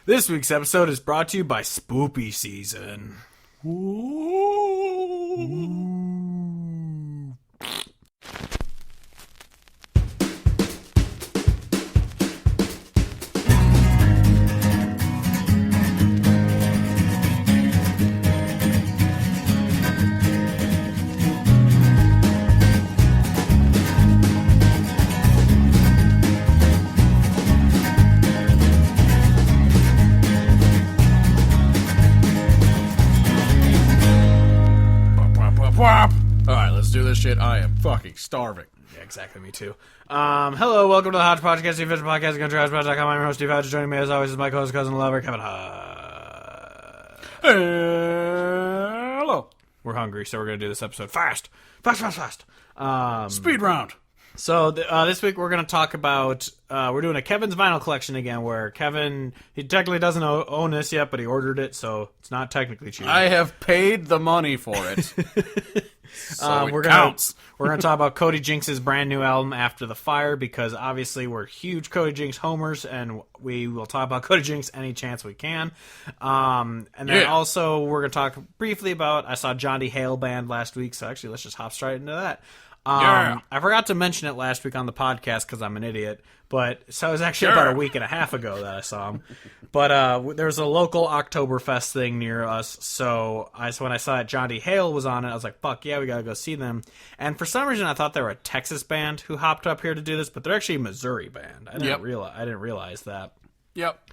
This week's episode is brought to you by Spoopy Season. Alright, let's do this shit. I am fucking starving. Yeah, exactly. Me too. Hello, welcome to the Hodge Podcast, the official podcast of CountryHodgepodge.com. I'm your host, Steve Hodge. Joining me as always is my co-host, cousin, lover, Kevin Hodge. Hello. We're hungry, so we're going to do this episode fast. Speed round. So this week we're going to talk about, we're doing a Kevin's Vinyl Collection again, where Kevin, he technically doesn't own this yet, but he ordered it, so it's not technically cheap. I have paid the money for it. So it counts. We're going to talk about Cody Jinks' brand new album, After the Fire, because obviously we're huge Cody Jinks homers, and we will talk about Cody Jinks any chance we can. And then also we're going to talk briefly about, I saw John D Hale Band last week, so actually let's just hop straight into that. I forgot to mention it last week on the podcast because I'm an idiot, but so it was actually about a week and a half ago that I saw him. But there's a local Oktoberfest thing near us, so when I saw it, John D Hale was on it, I was like, fuck yeah, we gotta go see them. And for some reason I thought they were a Texas band who hopped up here to do this, but they're actually a Missouri band. I didn't realize that. Yep.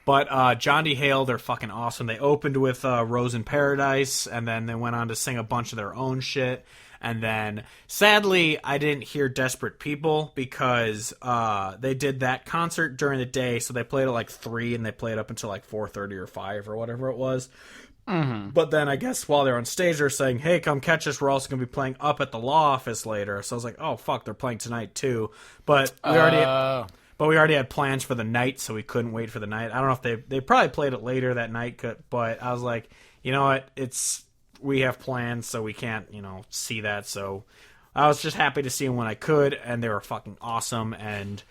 But John D Hale, they're fucking awesome. They opened with Rose in Paradise, and then they went on to sing a bunch of their own shit. And then, sadly, I didn't hear Desperate People because they did that concert during the day, so they played at like 3 and they played up until like 4:30 or 5 or whatever it was. Mm-hmm. But then I guess while they're on stage, they're saying, hey, come catch us, we're also going to be playing up at the law office later. So I was like, oh, fuck, they're playing tonight too. But we already had plans for the night, so we couldn't wait for the night. I don't know if they probably played it later that night, but I was like, you know what, we have plans, so we can't, see that. So I was just happy to see them when I could, and they were fucking awesome, and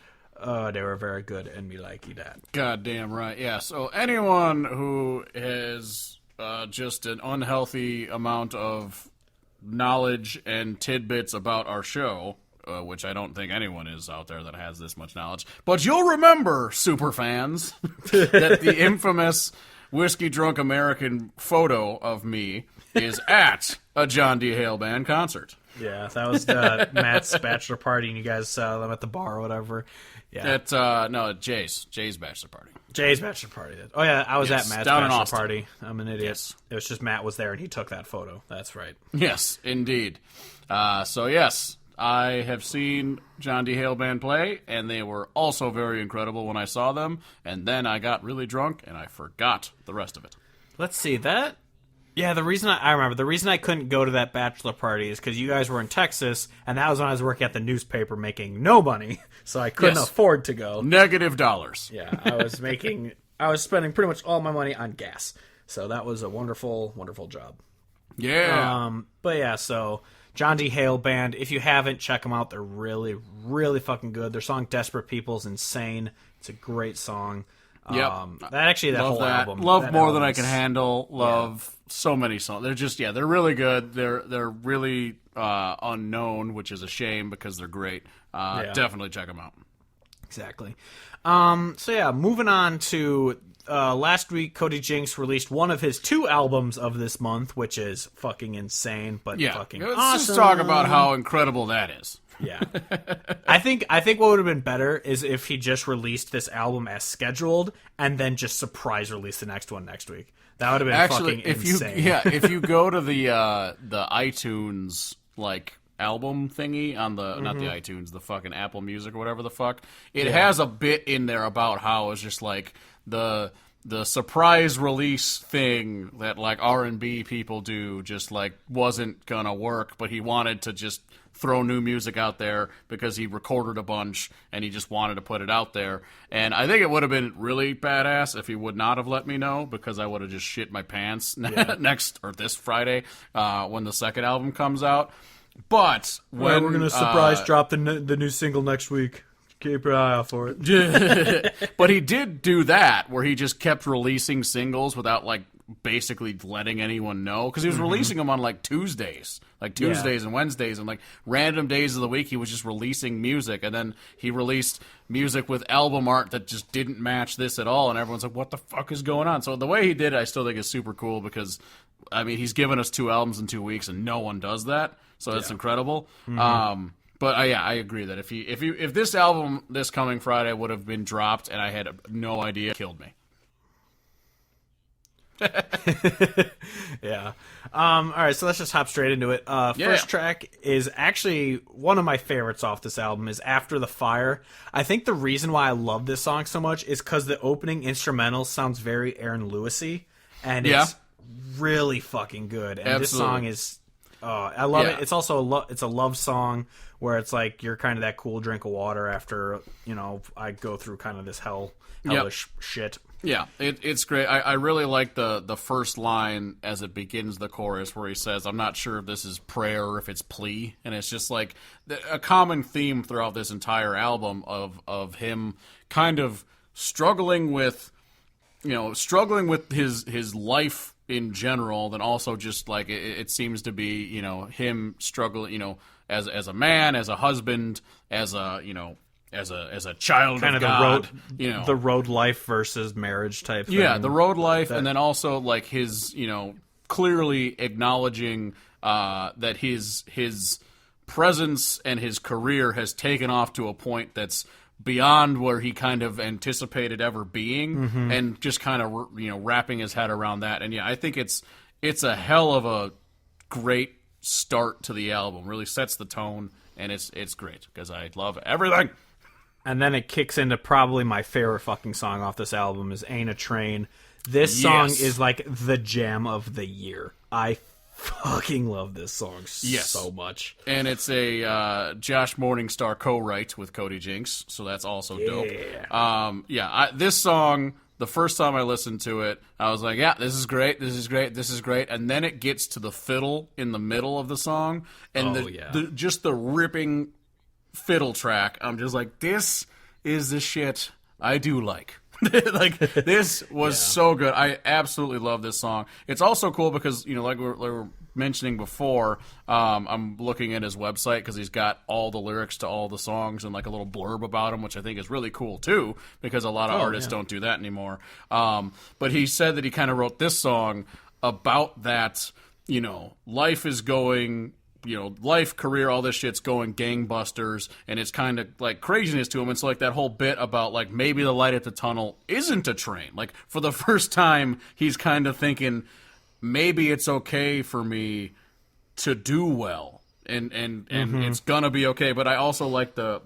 they were very good, and me likey that. Goddamn right, yeah. So anyone who has just an unhealthy amount of knowledge and tidbits about our show, which I don't think anyone is out there that has this much knowledge, but you'll remember, super fans, that the infamous Whiskey Drunk American photo of me is at a John D Hale Band concert. Yeah, that was Matt's bachelor party, and you guys saw them at the bar or whatever. Yeah, Jay's bachelor party. Jay's bachelor party. Oh yeah, I was at Matt's down bachelor party. I'm an idiot. Yes. It was just Matt was there, and he took that photo. That's right. Yes, indeed. So yes, I have seen John D Hale Band play, and they were also very incredible when I saw them. And then I got really drunk, and I forgot the rest of it. Let's see that. Yeah, the reason I couldn't go to that bachelor party is because you guys were in Texas, and that was when I was working at the newspaper making no money, so I couldn't afford to go. Negative dollars. Yeah, I was spending pretty much all my money on gas, so that was a wonderful, wonderful job. Yeah. But yeah, so John D Hale Band, if you haven't, check them out. They're really, really fucking good. Their song "Desperate People" is insane. It's a great song. Yep. That whole album. Love More Than I Can Handle. Love so many songs. They're just, they're really good. They're really unknown, which is a shame because they're great. Definitely check them out. Exactly. Moving on to last week, Cody Jinks released one of his 2 albums of this month, which is fucking insane, but fucking awesome. Let's just talk about how incredible that is. Yeah. I think what would have been better is if he just released this album as scheduled and then just surprise release the next one next week. That would have been fucking insane. If you go to the iTunes album thingy on the not the iTunes, the fucking Apple Music or whatever the fuck, it has a bit in there about how it's just like the surprise release thing that R&B people do just wasn't gonna work, but he wanted to just throw new music out there because he recorded a bunch and he just wanted to put it out there. And I think it would have been really badass if he would not have let me know, because I would have just shit my pants this Friday when the second album comes out. But when we're gonna surprise drop the new single next week. Keep your eye out for it. But he did do that, where he just kept releasing singles without, like, basically letting anyone know. Because he was releasing them on, like, Tuesdays. Like, Tuesdays and Wednesdays. And, like, random days of the week, he was just releasing music. And then he released music with album art that just didn't match this at all. And everyone's like, what the fuck is going on? So the way he did it, I still think is super cool because, I mean, he's given us 2 albums in 2 weeks, and no one does that. So that's incredible. But I agree that if this album this coming Friday would have been dropped and I had no idea, it killed me. Yeah. All right, so let's just hop straight into it. First track is actually one of my favorites off this album is After the Fire. I think the reason why I love this song so much is because the opening instrumental sounds very Aaron Lewis-y, and it's really fucking good. And this song is... I love it. It's also it's a love song where it's like you're kind of that cool drink of water after, you know, I go through kind of this hellish shit. Yeah, it's great. I really like the first line as it begins the chorus where he says, I'm not sure if this is prayer or if it's plea. And it's just like a common theme throughout this entire album of him kind of struggling with his life in general, then also just like it seems to be, you know, him struggling, you know, as a man, as a husband, as a, you know, as a child kind of God, the road life versus marriage type thing. Yeah, the road life, and then also like his, you know, clearly acknowledging that his presence and his career has taken off to a point that's beyond where he kind of anticipated ever being, and just kind of, you know, wrapping his head around that. And yeah, I think it's a hell of a great start to the album. Really sets the tone, and it's great because I love everything. And then it kicks into probably my favorite fucking song off this album is Ain't a Train. This song is like the jam of the year. I fucking love this song so much. And it's a Josh Morningstar co-write with Cody Jinks, so that's also dope. This song, the first time I listened to it, I was like, yeah, this is great, this is great, this is great. And then it gets to the fiddle in the middle of the song, and just the ripping fiddle track. I'm just like, this is the shit I do like. Like, this was so good. I absolutely love this song. It's also cool because, you know, like we were mentioning before, I'm looking at his website because he's got all the lyrics to all the songs and like a little blurb about them, which I think is really cool too, because a lot of artists don't do that anymore. But he said that he kind of wrote this song about that, you know, life is going... you know, life, career, all this shit's going gangbusters, and it's kind of like craziness to him. It's like that whole bit about like maybe the light at the tunnel isn't a train. Like for the first time, he's kind of thinking maybe it's okay for me to do well, and it's gonna be okay. But I also like the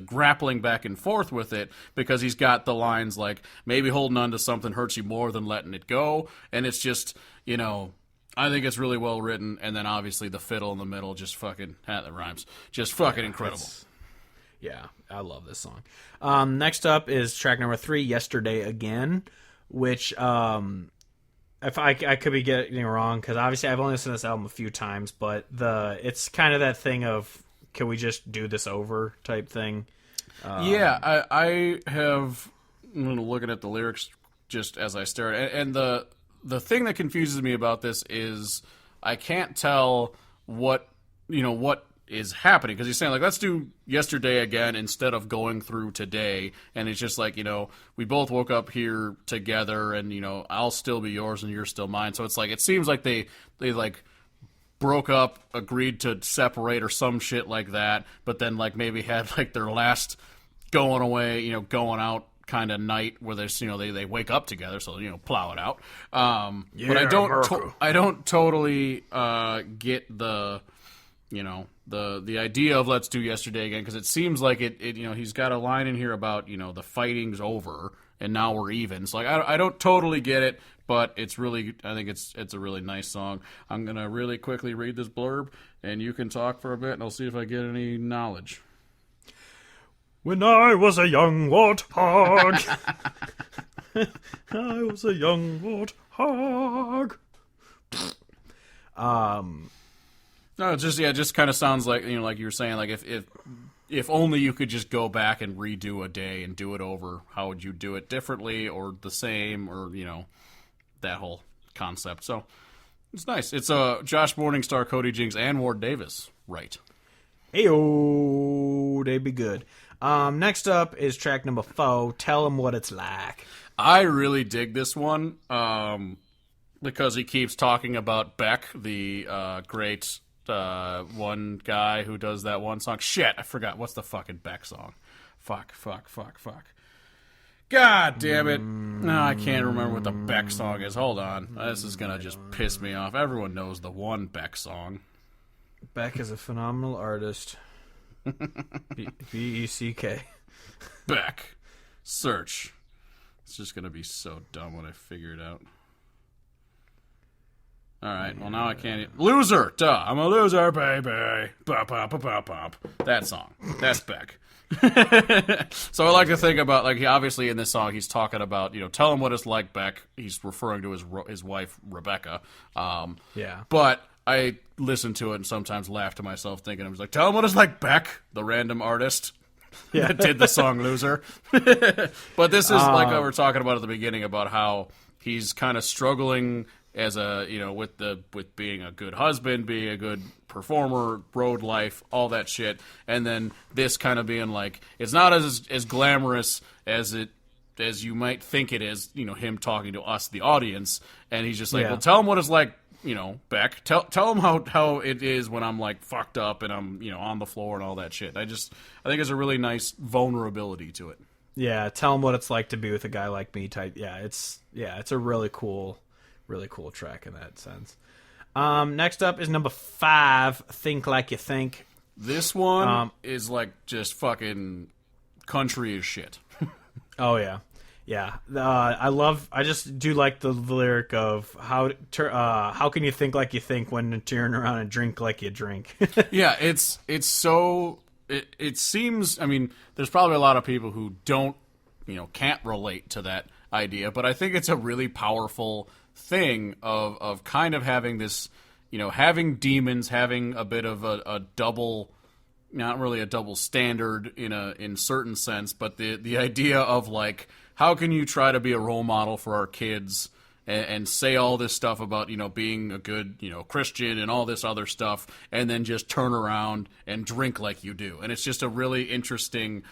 grappling back and forth with it, because he's got the lines like maybe holding on to something hurts you more than letting it go, and it's just, you know. I think it's really well written, and then obviously the fiddle in the middle just fucking, that rhymes, just fucking incredible. Yeah, I love this song. Next up is track number 3, Yesterday Again, which, if I could be getting it wrong, because obviously I've only listened to this album a few times, but it's kind of that thing of, can we just do this over type thing? I have, I'm looking at the lyrics just as I stare at it, and the thing that confuses me about this is I can't tell what is happening, because he's saying like, let's do Yesterday Again instead of going through today, and it's just like, you know, we both woke up here together, and, you know, I'll still be yours and you're still mine. So it's like, it seems like they like broke up, agreed to separate or some shit like that, but then like maybe had like their last going away, you know, going out kind of night where there's, you know, they wake up together, so, you know, plow it out. But I don't totally get the, you know, the idea of let's do Yesterday Again, because it seems like it, you know, he's got a line in here about, you know, the fighting's over and now we're even. So like, I don't totally get it, but it's really, I think it's a really nice song. I'm gonna really quickly read this blurb, and you can talk for a bit, and I'll see if I get any knowledge. When I was a young warthog. I was a young warthog. No, it just kind of sounds like, you know, like you were saying, like if if only you could just go back and redo a day and do it over, how would you do it differently or the same, or that whole concept. So it's nice. It's Josh Morningstar, Cody Jinks, and Ward Davis. Right. Heyo, they be good. Next up is track number 4, Tell 'Em What It's Like. I really dig this one because he keeps talking about Beck, the great one guy who does that one song. Shit, I forgot. What's the fucking Beck song? Fuck. God damn it. No, I can't remember what the Beck song is. Hold on. This is going to just piss me off. Everyone knows the one Beck song. Beck is a phenomenal artist. B-E-C-K. Beck. Search. It's just going to be so dumb when I figure it out. All right, well, now I can't... Loser! Duh! I'm a loser, baby! Bop, bop, bop, bop, bop. That song. That's Beck. So I like to think about, like, obviously in this song he's talking about, tell him what it's like, Beck. He's referring to his wife, Rebecca. Yeah. But I listen to it and sometimes laugh to myself thinking, I was like, tell him what it's like, Beck, the random artist. Yeah. That did the song Loser. But this is like what we're talking about at the beginning about how he's kind of struggling as a with being a good husband, being a good performer, road life, all that shit, and then this kind of being like it's not as glamorous as you might think it is. Him talking to us, the audience, and he's just like, well, tell him what it's like. Beck, tell him how it is when I'm like fucked up and I'm on the floor and all that shit. I think it's a really nice vulnerability to it. Yeah, tell him what it's like to be with a guy like me. Type. It's a really cool track in that sense. Next up is number 5, Think Like You Think. This one is like just fucking country as shit. Oh yeah. Yeah, I just do like the lyric of how can you think like you think when you turn around and drink like you drink. Yeah, it's so it seems. I mean, there's probably a lot of people who don't can't relate to that idea, but I think it's a really powerful thing of kind of having this having demons, having a bit of a double. Not really a double standard in certain sense, but the idea of like, how can you try to be a role model for our kids and say all this stuff about being a good Christian and all this other stuff, and then just turn around and drink like you do, and it's just a really interesting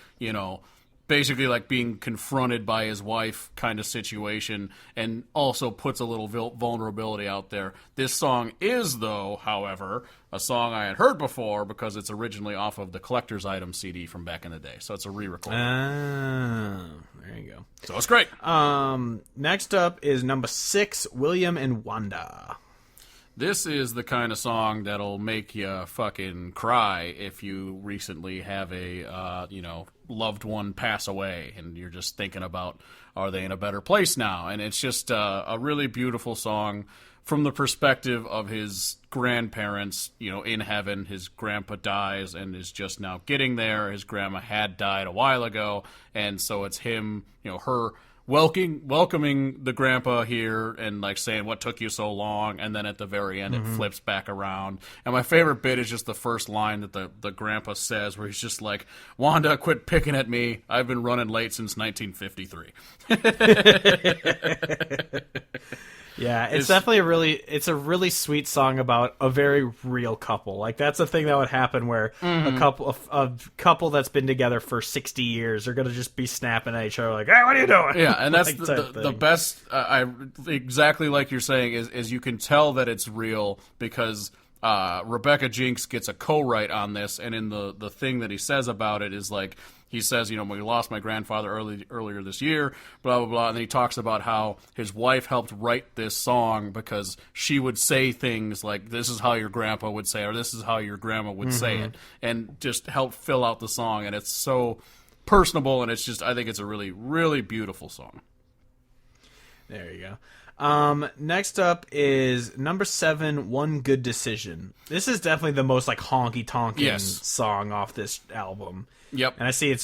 basically like being confronted by his wife kind of situation, and also puts a little vulnerability out there. This song is, though, however, a song I had heard before because it's originally off of the Collector's Item CD from back in the day. So it's a re-recording. There you go. So it's great. Next up is number 6, William and Wanda. This is the kind of song that'll make you fucking cry if you recently have a, loved one pass away and you're just thinking about, are they in a better place now? And it's just a really beautiful song from the perspective of his grandparents, in heaven. His grandpa dies and is just now getting there. His grandma had died a while ago, and so it's him, her welcoming the grandpa here and like saying, what took you so long? And then at the very end, it flips back around. And my favorite bit is just the first line that the grandpa says, where he's just like, Wanda, quit picking at me. I've been running late since 1953. Yeah, it's definitely a really sweet song about a very real couple. Like, that's a thing that would happen where a couple that's been together for 60 years are going to just be snapping at each other like, hey, what are you doing? Yeah, and that's the best, exactly like you're saying, is you can tell that it's real because Rebecca Jinks gets a co-write on this, and in the thing that he says about it is like, he says, we lost my grandfather earlier this year, blah, blah, blah. And then he talks about how his wife helped write this song because she would say things like, this is how your grandpa would say, or this is how your grandma would say it, and just help fill out the song. And it's so personable, and it's just, I think it's a really, really beautiful song. There you go. Next up is number 7, One Good Decision. This is definitely the most like honky-tonking song off this album. Yep. And I see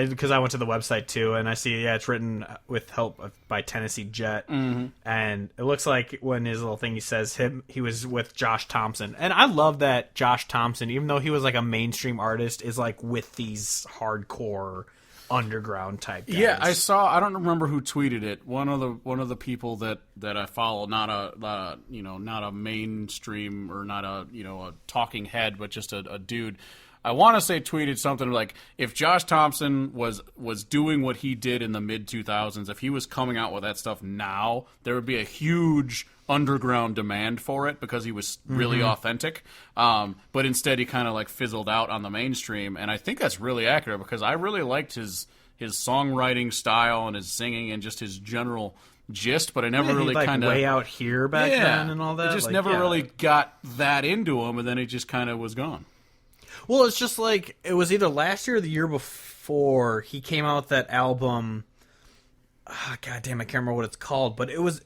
because I went to the website too, and I see it's written with help by Tennessee Jet, and it looks like when his little thing he says he was with Josh Thompson, and I love that Josh Thompson, even though he was like a mainstream artist, is like with these hardcore underground type guys. Yeah, I saw. I don't remember who tweeted it. One of the people that I follow, not a mainstream or not a talking head, but just a dude. I want to say tweeted something like, if Josh Thompson was doing what he did in the mid 2000s, if he was coming out with that stuff now, there would be a huge underground demand for it because he was really authentic. But instead he kind of like fizzled out on the mainstream, and I think that's really accurate because I really liked his songwriting style and his singing and just his general gist, but I never really like kind of way out here back then and all that. I just never really got that into him, and then it just kind of was gone. Well, it's just like, it was either last year or the year before he came out with that album. God damn, I can't remember what it's called, but it was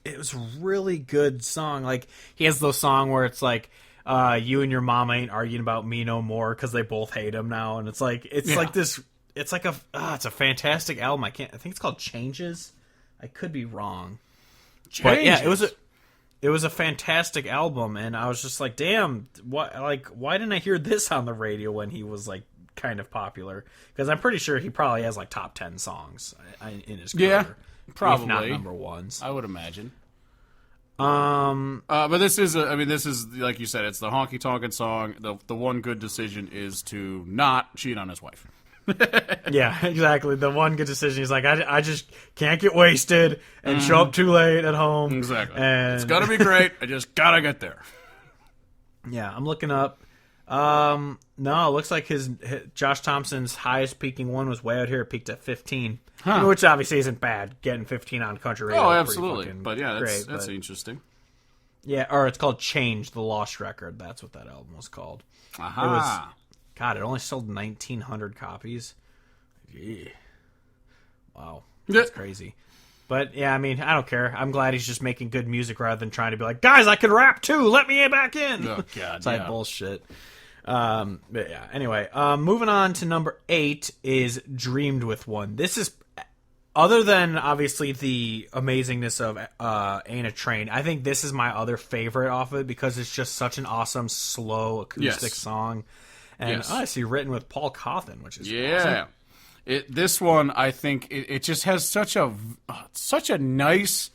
really good song. Like, he has those song where it's like, you and your mama ain't arguing about me no more because they both hate him now, and it's like this. It's like it's a fantastic album. I think it's called Changes. I could be wrong. Changes. But yeah, it was a fantastic album, and I was just like, damn, why didn't I hear this on the radio when he was like kind of popular? Because I'm pretty sure he probably has like top 10 songs in his career. Yeah, probably, if not number ones. I would imagine. But this is like you said, it's the honky tonkin' song. The one good decision is to not cheat on his wife. Yeah, exactly. The one good decision. He's like, I just can't get wasted and show up too late at home. Exactly. And it's gonna be great. I just gotta get there. Yeah, I'm looking up. No, it looks like his Josh Thompson's highest peaking one was way out here. It peaked at 15, which obviously isn't bad. Getting 15 on country radio. Oh, absolutely. But yeah, that's great, interesting. Yeah, or it's called Change, the Lost Record. That's what that album was called. Aha. God, it only sold 1,900 copies. Yeah. Wow. Yeah. That's crazy. But, yeah, I mean, I don't care. I'm glad he's just making good music rather than trying to be like, guys, I can rap too. Let me back in. Oh, God, it's like bullshit. But, yeah, anyway. Moving on to number 8 is Dreamed with One. This is, other than, obviously, the amazingness of Ain't a Train, I think this is my other favorite off it because it's just such an awesome, slow, acoustic song. And I see written with Paul Cawthon, which is awesome. This one, I think, it just has such a nice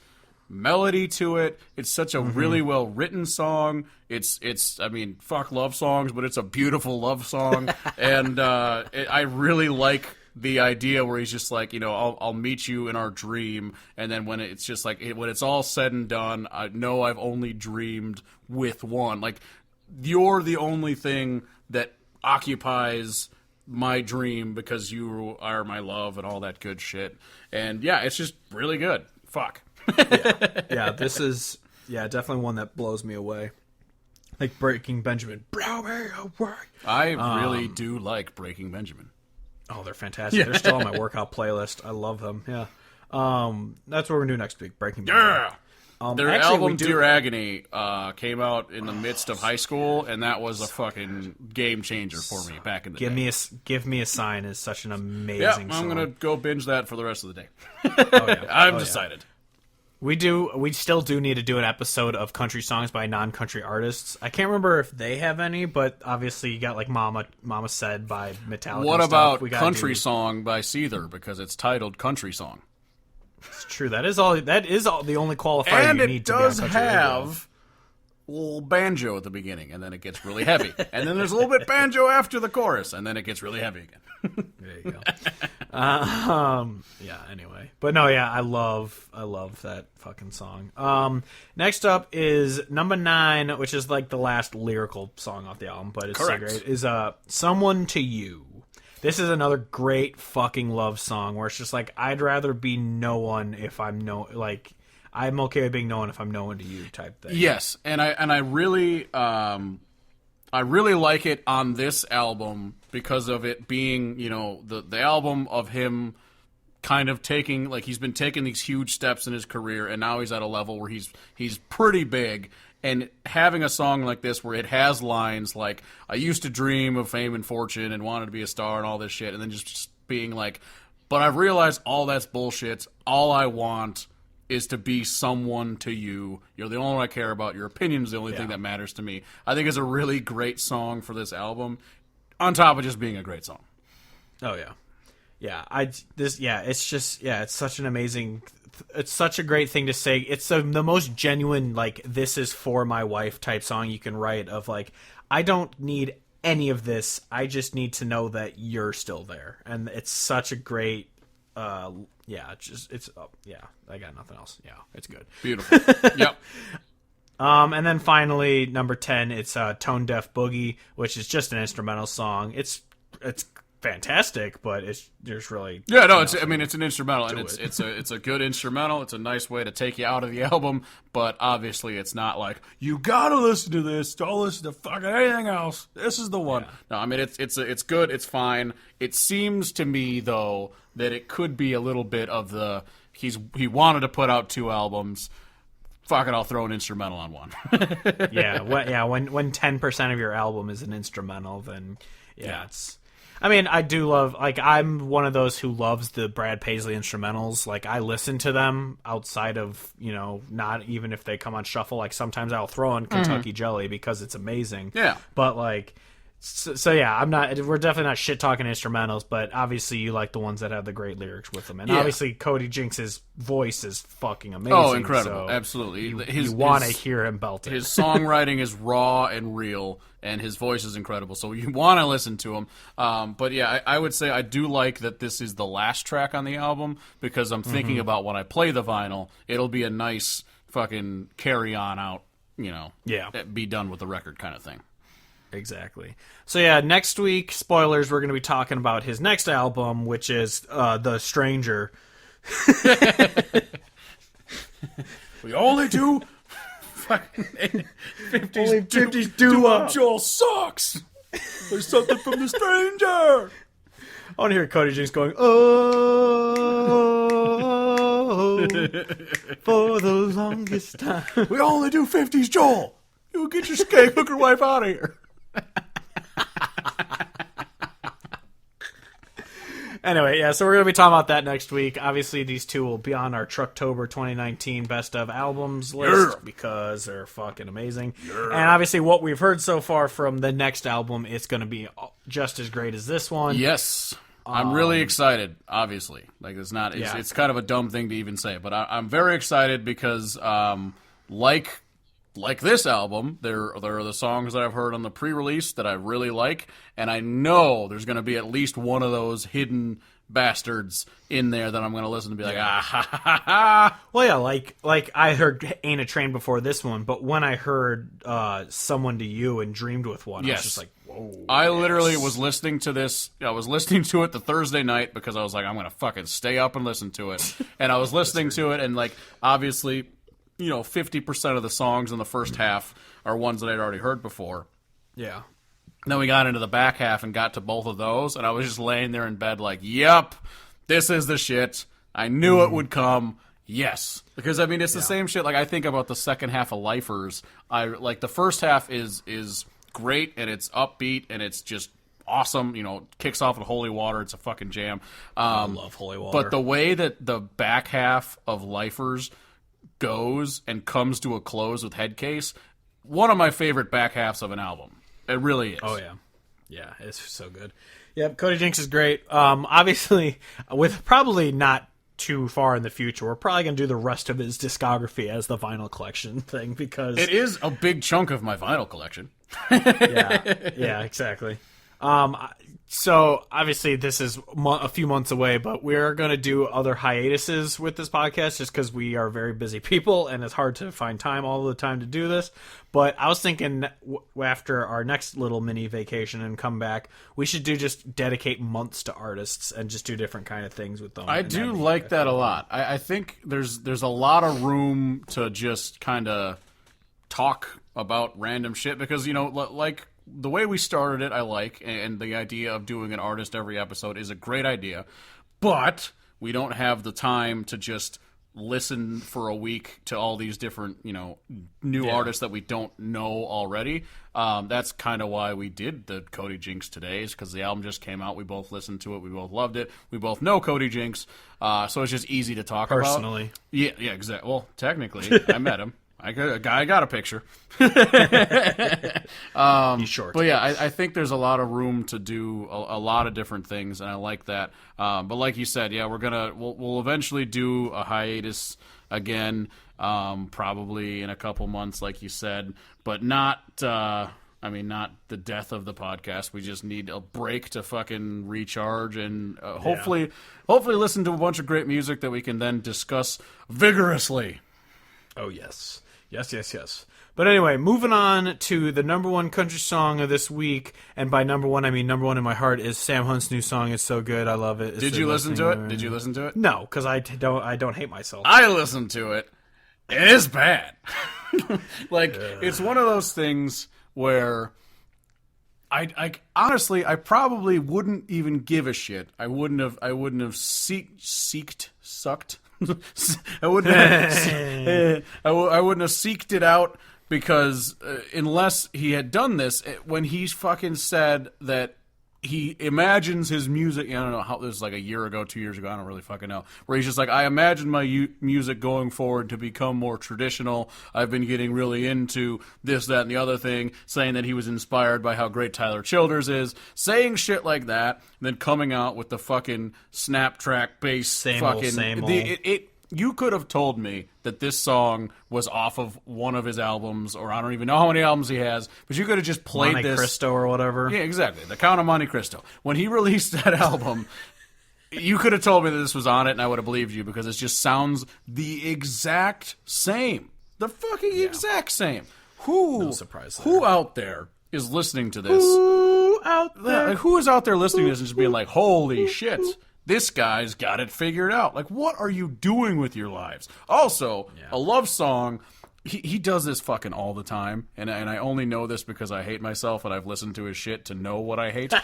melody to it. It's such a really well written song. It's I mean, fuck love songs, but it's a beautiful love song. And I really like the idea where he's just like, I'll meet you in our dream, and then when it's just like when it's all said and done, I know I've only dreamed with one. Like, you're the only thing that occupies my dream because you are my love and all that good shit. And yeah, it's just really good. Fuck. Yeah, this is definitely one that blows me away. Like Breaking Benjamin. Blow me away. I really do like Breaking Benjamin. Oh, they're fantastic. Yeah. They're still on my workout playlist. I love them. Yeah. That's what we're gonna do next week. Breaking Benjamin. Yeah. Their album Dear Agony came out in the midst of high school, and that was a fucking game changer for me back in the day. Give Me a Sign is such an amazing song. I'm gonna go binge that for the rest of the day. Oh, yeah. I've decided. Yeah. We still do need to do an episode of country songs by non-country artists. I can't remember if they have any, but obviously you got like Mama Said by Metallica. What about Country Song by Seether, because it's titled Country Song? It's true. That is all the only qualifier and you need to be on country radio. And it does have a little banjo at the beginning, and then it gets really heavy. And then there's a little bit banjo after the chorus, and then it gets really heavy again. There you go. Yeah, anyway. But no, yeah, I love that fucking song. Next up is number 9, which is like the last lyrical song off the album, but it's Correct. so great, is Someone to You. This is another great fucking love song where it's just like, I'd rather be no one if I'm I'm okay with being no one if I'm no one to you type thing. Yes, and I really like it on this album because of it being, the album of him kind of taking, like, he's been taking these huge steps in his career, and now he's at a level where he's pretty big. And having a song like this where it has lines like, I used to dream of fame and fortune and wanted to be a star and all this shit, and then just being like, But I've realized all that's bullshit. All I want is to be someone to you. You're the only one I care about. Your opinion's the only thing that matters to me. I think it's a really great song for this album, on top of just being a great song. Oh yeah. Yeah, it's such an amazing, it's such a great thing to say. It's the most genuine, like, this is for my wife type song you can write, of like, I don't need any of this, I just need to know that you're still there. And it's such a great, I got nothing else. Yeah, it's good. Beautiful. Yep. And then finally, number 10, it's Tone Deaf Boogie, which is just an instrumental song. It's fantastic, but there's really it's an instrumental, and it's a good instrumental. It's a nice way to take you out of the album, but obviously it's not like you gotta listen to this, don't listen to fucking anything else, this is the one. No, I mean it's good, it's fine. It seems to me though that it could be a little bit of the he wanted to put out 2 albums, fuck it, I'll throw an instrumental on one. When 10% of your album is an instrumental, then it's, I mean, I do love, like, I'm one of those who loves the Brad Paisley instrumentals. Like, I listen to them outside of, not even if they come on shuffle. Like, sometimes I'll throw on Kentucky Jelly because it's amazing. Yeah. But, like, we're definitely not shit-talking instrumentals, but obviously you like the ones that have the great lyrics with them. And obviously Cody Jinks' voice is fucking amazing. Oh, incredible. So absolutely. You want to hear him belt it. His songwriting is raw and real, and his voice is incredible, so you want to listen to him. But yeah, I would say I do like that this is the last track on the album, because I'm thinking about when I play the vinyl, it'll be a nice fucking carry on out, be done with the record kind of thing. Exactly. So yeah, next week, spoilers, we're going to be talking about his next album, which is The Stranger. We only do fucking 50s. Only 50s doo-wop. Joel sucks. There's something from The Stranger. I want to hear Cody Jinks going, oh, for the longest time. We only do 50s, Joel. You get your skate hooker wife out of here. Anyway, so we're going to be talking about that next week. Obviously, these 2 will be on our Trucktober 2019 Best of Albums list because they're fucking amazing. And obviously, what we've heard so far from the next album, it's going to be just as great as this one. Yes. I'm really excited, obviously. Like, it's kind of a dumb thing to even say, but I'm very excited because, like this album, there are the songs that I've heard on the pre-release that I really like, and I know there's going to be at least one of those hidden bastards in there that I'm going to listen to be like, ah, ha, ha, ha, ha. Well, yeah, like I heard Ain't a Train before this one, but when I heard Someone to You and Dreamed with One, I was just like, whoa. I literally was listening to this, I was listening to it the Thursday night because I was like, I'm going to fucking stay up and listen to it. And I was listening to it, and like, obviously, 50% of the songs in the first half are ones that I'd already heard before. Yeah. Then we got into the back half and got to both of those, and I was just laying there in bed like, yep, this is the shit. I knew it would come. Yes. Because, I mean, it's the same shit. Like, I think about the second half of Lifers. Like, the first half is great, and it's upbeat, and it's just awesome. Kicks off with Holy Water. It's a fucking jam. I love Holy Water. But the way that the back half of Lifers goes and comes to a close with Headcase, one of my favorite back halves of an album. It really is. Oh yeah, yeah, it's so good. Yep, Cody Jinks is great. Obviously, with probably not too far in the future, we're probably gonna do the rest of his discography as the vinyl collection thing, because it is a big chunk of my vinyl collection. yeah, exactly. So obviously this is a few months away, but we're going to do other hiatuses with this podcast just because we are very busy people and it's hard to find time all the time to do this. But I was thinking after our next little mini vacation and come back, we should just dedicate months to artists and just do different kind of things with them. I do like that a lot. I think there's a lot of room to just kind of talk about random shit because, like, the way we started it, I like, and the idea of doing an artist every episode is a great idea, but we don't have the time to just listen for a week to all these different, new artists that we don't know already. That's kind of why we did the Cody Jinks today, is because the album just came out. We both listened to it. We both loved it. We both know Cody Jinks. So it's just easy to talk Personally. about. Yeah, exactly. Well, technically, I met him. I got a picture. He's short. But yeah, I think there's a lot of room to do a lot of different things, and I like that. But like you said, yeah, we'll eventually do a hiatus again, probably in a couple months, like you said, but not the death of the podcast. We just need a break to fucking recharge and hopefully listen to a bunch of great music that we can then discuss vigorously. Oh, yes. Yes. But anyway, moving on to the number one country song of this week, and by number one, I mean number one in my heart, is Sam Hunt's new song. It's so good. I love it. Did you listen to it? Did you listen to it? No, because I don't hate myself. I listened to it. It is bad. It's one of those things where I honestly, I probably wouldn't even give a shit. I wouldn't have sucked. I wouldn't have seeked it out, because unless he had done this, when he fucking said that he imagines his music, I don't know how, this was like a year ago, 2 years ago, I don't really fucking know, where he's just like, I imagine my music going forward to become more traditional. I've been getting really into this, that, and the other thing, saying that he was inspired by how great Tyler Childers is, saying shit like that, and then coming out with the fucking snap track bass. Same old. You could have told me that this song was off of one of his albums, or I don't even know how many albums he has, but you could have just played Monte Cristo or whatever. Yeah, exactly. The Count of Monte Cristo. When he released that album, you could have told me that this was on it, and I would have believed you, because it just sounds the exact same. The fucking exact same. No surprise there. Who out there is listening to this? Who is out there listening to this and just being like, holy shit, this guy's got it figured out. Like, what are you doing with your lives? Also, a love song, he does this fucking all the time, and I only know this because I hate myself and I've listened to his shit to know what I hate.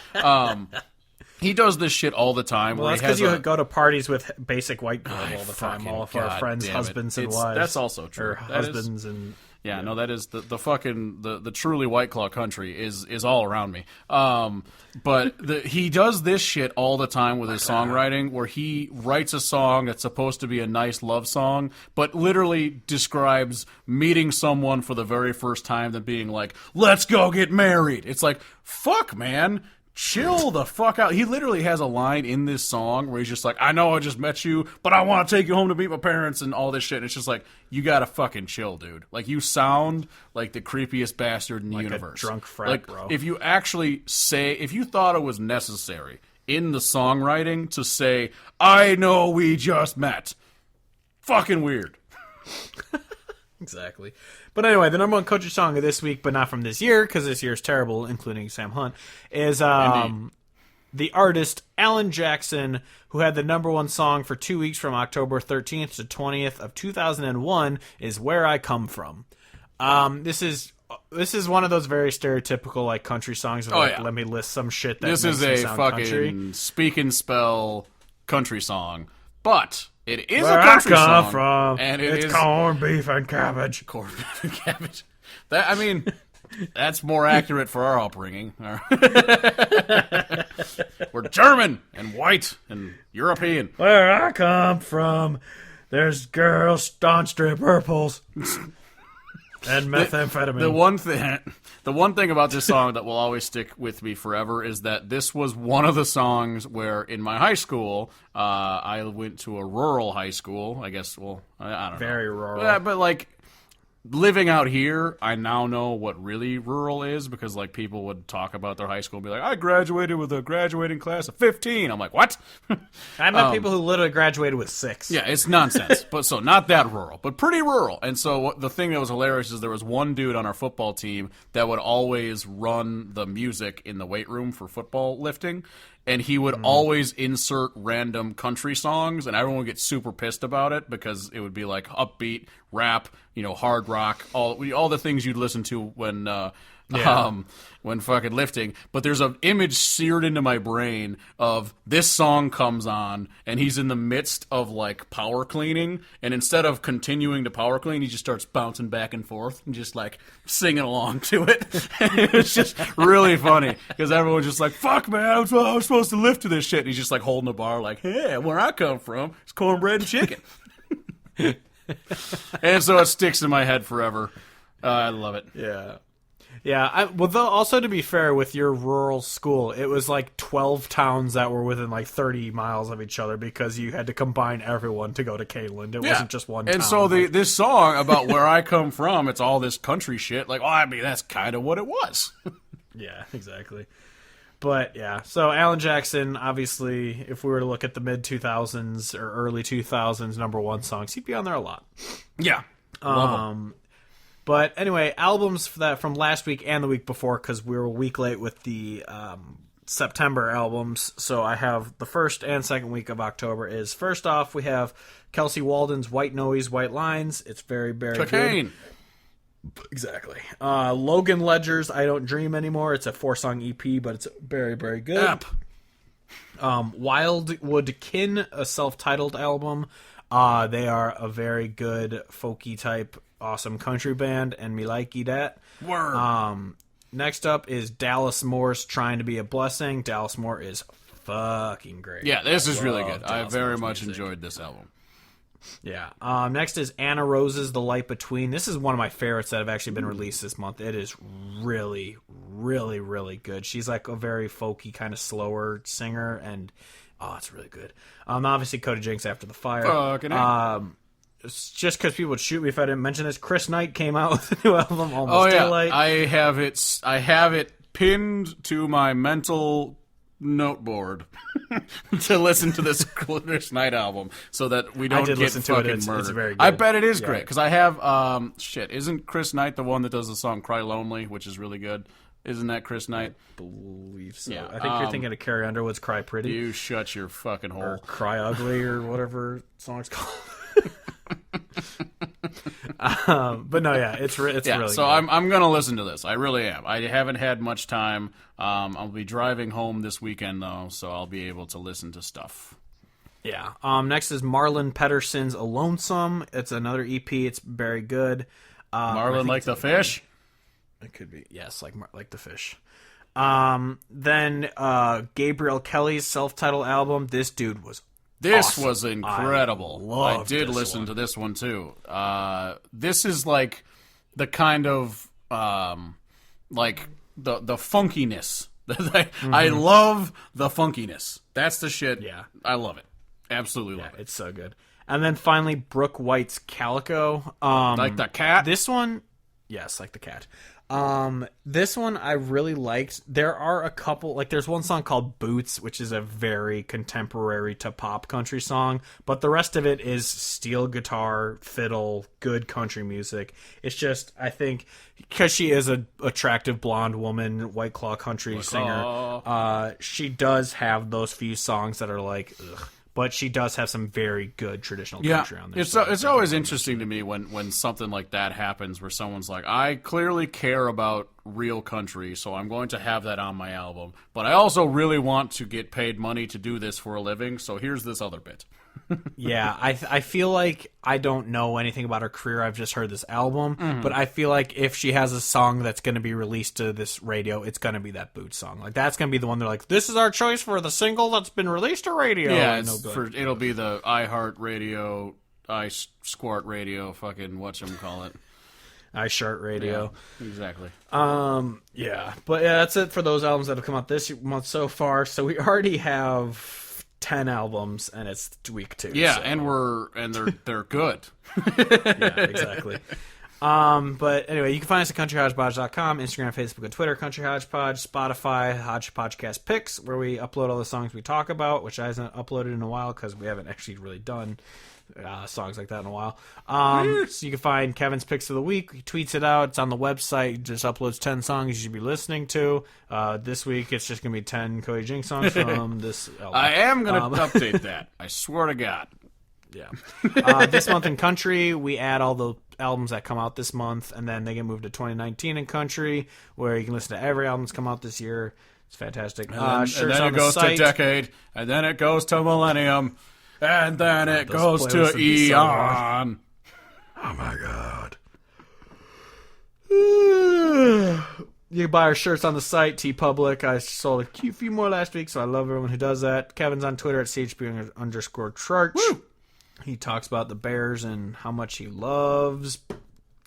He does this shit all the time. Well, that's because you go to parties with basic white girl all the time. All of our friends' husbands and wives. That's also true. Or husbands and... Yeah, no, that is the fucking the truly White Claw country is all around me. But he does this shit all the time with his songwriting, where he writes a song that's supposed to be a nice love song, but literally describes meeting someone for the very first time, then being like, "Let's go get married." It's like, fuck, man. Chill the fuck out. He literally has a line in this song where he's just like, I know I just met you, but I want to take you home to meet my parents and all this shit. And it's just like, you gotta fucking chill, dude. Like, you sound like the creepiest bastard in the universe. A drunk frat, bro. If you actually if you thought it was necessary in the songwriting to say, I know we just met, fucking weird. Exactly. But anyway, the number one country song of this week, but not from this year, because this year's terrible, including Sam Hunt, is the artist Alan Jackson, who had the number one song for 2 weeks from October 13th to 20th of 2001, is Where I Come From. This is one of those very stereotypical like country songs. Let me list some shit that this makes is a sound fucking country. Speak and spell country song, but it is Where a country I come song, from, and it's corned beef and cabbage. Corned beef and cabbage. That's more accurate for our upbringing. We're German and white and European. Where I come from, there's girls on stripper poles and methamphetamine. The one thing about this song that will always stick with me forever is that this was one of the songs where in my high school, I went to a rural high school. I guess. Well, I don't know. Very rural. Yeah, but like, living out here, I now know what really rural is, because like people would talk about their high school and be like, I graduated with a graduating class of 15. I'm like, what? I met people who literally graduated with 6. Yeah, it's nonsense. But so not that rural, but pretty rural. And so the thing that was hilarious is there was one dude on our football team that would always run the music in the weight room for football lifting. And he would always insert random country songs, and everyone would get super pissed about it because it would be like upbeat, rap, hard rock, all the things you'd listen to when Yeah. When fucking lifting. But there's an image seared into my brain of this song comes on, and he's in the midst of, like, power cleaning, and instead of continuing to power clean, he just starts bouncing back and forth and just, like, singing along to it. It's just really funny, because everyone's just like, fuck, man, I was supposed to lift to this shit. And he's just, like, holding a bar, like, hey, where I come from, it's cornbread and chicken. And so it sticks in my head forever. I love it. Yeah. Yeah, well, though, also to be fair, with your rural school, it was like 12 towns that were within like 30 miles of each other because you had to combine everyone to go to Caneland. It wasn't just one town. And so this song about where I come from, it's all this country shit. Like, I mean, that's kind of what it was. Yeah, exactly. But, yeah, so Alan Jackson, obviously, if we were to look at the mid-2000s or early 2000s number one songs, he'd be on there a lot. Yeah. Love him. But anyway, albums from last week and the week before, because we were a week late with the September albums. So I have the first and second week of October is, first off, we have Kelsey Walden's White Noise, White Lines. It's very, very Cocaine. Good. Exactly. Logan Ledger's I Don't Dream Anymore. It's a 4-song EP, but it's very, very good. Wildwood Kin, a self-titled album. They are a very good folky type awesome country band, and me likey that. Word. Next up is Dallas Moore's Trying to Be a Blessing. Dallas Moore is fucking great. Yeah, this is really good. I Dallas very Moore's much music. enjoyed this album. Yeah. Next is Anna Rose's The Light Between. This is one of my favorites that have actually been released this month. It is really, really, really good. She's like a very folky, kind of slower singer, and it's really good. Obviously, Cody Jinks After the Fire. Fucking It's just because people would shoot me if I didn't mention this. Chris Knight came out with a new album, Almost Oh yeah, Daylight. I have it pinned to my mental noteboard to listen to this Chris Knight album, so that we don't get fucking murdered. It's very good. I bet it is great, because I have isn't Chris Knight the one that does the song "Cry Lonely," which is really good? Isn't that Chris Knight? I believe so. Yeah, I think you're thinking of Carrie Underwood's "Cry Pretty" You shut your fucking hole. or "Cry Ugly" or whatever song's called. But no, yeah, it's really so good. I'm gonna listen to this. I really am. I haven't had much time. I'll be driving home this weekend though, so I'll be able to listen to stuff. Yeah. Next is Marlon Pedersen's "A Lonesome." It's another EP. It's very good. Marlon like the fish. It could be, yes, like the fish. Then Gabriel Kelly's self-titled album. This dude was awesome. Was incredible. I did listen to this one too. This is like the kind of like the funkiness. I love the funkiness. That's the shit. Yeah. I love it. Absolutely love it. It's so good. And then finally, Brooke White's Calico. Like the cat? This one, yes, like the cat. This one I really liked. There are a couple, like there's one song called Boots, which is a very contemporary to pop country song, but the rest of it is steel guitar, fiddle, good country music. It's just, I think, because she is an attractive blonde woman, White Claw country singer, she does have those few songs that are like, ugh. But she does have some very good traditional country on there. It's always interesting to me when something like that happens, where someone's like, I clearly care about real country, so I'm going to have that on my album. But I also really want to get paid money to do this for a living, so here's this other bit. Yeah, I feel like I don't know anything about her career. I've just heard this album, but I feel like if she has a song that's going to be released to this radio, it's going to be that Boots song. Like that's going to be the one they're like, this is our choice for the single that's been released to radio. Yeah, it'll be the iHeart Radio, iSquirt Radio, fucking whatchamacallit. iShirt Radio. Yeah, exactly. Yeah, but yeah, that's it for those albums that have come out this month so far. So we already have 10 albums, and it's week 2. Yeah, so. and they're good. Yeah, exactly. But anyway, you can find us at countryhodgepodge.com, Instagram, Facebook, and Twitter, Country Hodgepodge, Spotify, Hodgepodcast Picks, where we upload all the songs we talk about, which I haven't uploaded in a while because we haven't actually really done songs like that in a while. So you can find Kevin's Picks of the Week. He tweets it out. It's on the website. He just uploads 10 songs you should be listening to. This week, it's just going to be 10 Cody Jinks songs from this album. I am going to update that. I swear to God. Yeah. This month in country, we add all the albums that come out this month, and then they get moved to 2019 in country, where you can listen to every album that's come out this year. It's fantastic. And then it goes to decade, and then it goes to millennium, and then it goes to eon. Oh my god. You can buy our shirts on the site, TeePublic. I sold a few more last week, so I love everyone who does that. Kevin's on Twitter at CHP_Church. Woo! He talks about the Bears and how much he loves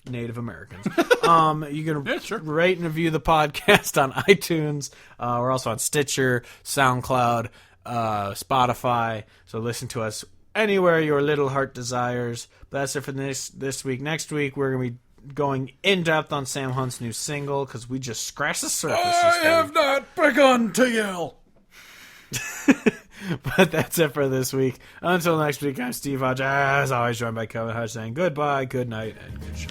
Native Americans. You can rate and review the podcast on iTunes. We're also on Stitcher, SoundCloud, Spotify. So listen to us anywhere your little heart desires. But that's it for this week. Next week, we're going to be going in depth on Sam Hunt's new single because we just scratched the surface. I have not begun to yell. But that's it for this week. Until next week, I'm Steve Hodge, as always, joined by Kevin Hodge, saying goodbye, good night, and good show.